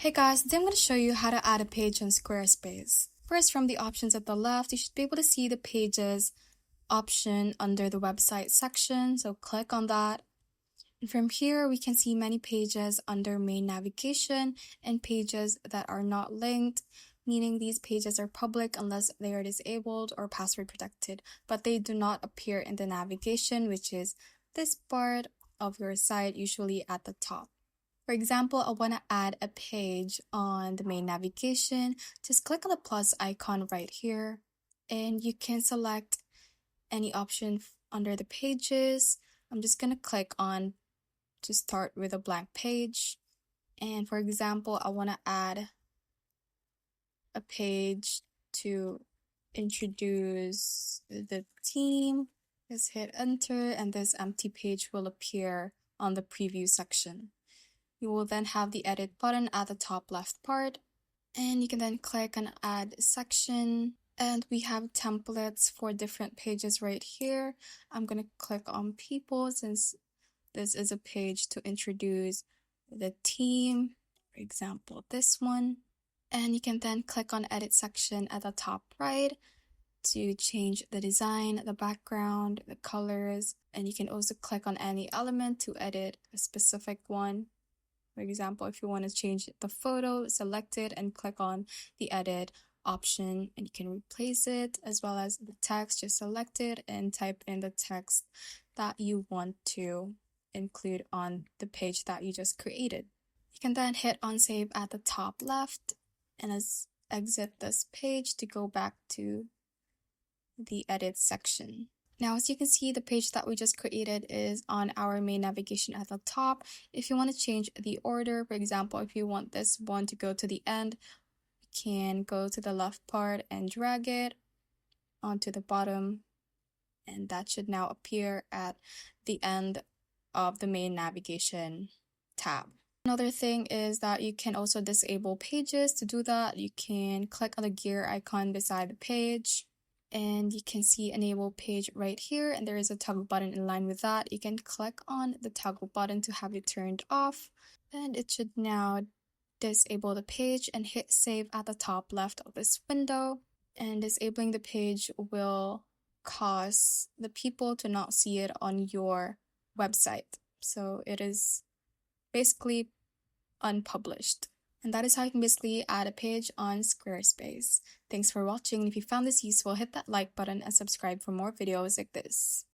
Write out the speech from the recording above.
Hey guys, today I'm going to show you how to add a page on Squarespace. First, from the options at the left, you should be able to see the pages option under the website section, so click on that. And from here, we can see many pages under main navigation and pages that are not linked, meaning these pages are public unless they are disabled or password protected, but they do not appear in the navigation, which is this part of your site, usually at the top. For example, I want to add a page on the main navigation. Just click on the plus icon right here, and you can select any option under the pages. I'm just going to click on to start with a blank page. And for example, I want to add a page to introduce the team. Just hit enter, and this empty page will appear on the preview section. You will then have the edit button at the top left part, and you can then click on add section, and we have templates for different pages right here. I'm going to click on people since this is a page to introduce the team, for example this one, and you can then click on edit section at the top right to change the design, the background, the colors, and you can also click on any element to edit a specific one. For example, if you want to change the photo, select it and click on the edit option, and you can replace it, as well as the text. Just select it and type in the text that you want to include on the page that you just created. You can then hit on save at the top left and exit this page to go back to the edit section. Now, as you can see, the page that we just created is on our main navigation at the top. If you want to change the order, for example, if you want this one to go to the end, you can go to the left part and drag it onto the bottom, and that should now appear at the end of the main navigation tab. Another thing is that you can also disable pages. To do that, you can click on the gear icon beside the page, and you can see enable page right here, and there is a toggle button in line with that. You can click on the toggle button to have it turned off, and it should now disable the page, and hit save at the top left of this window. And disabling the page will cause the people to not see it on your website, so it is basically unpublished. And that is how you can basically add a page on Squarespace. Thanks for watching. If you found this useful, hit that like button and subscribe for more videos like this.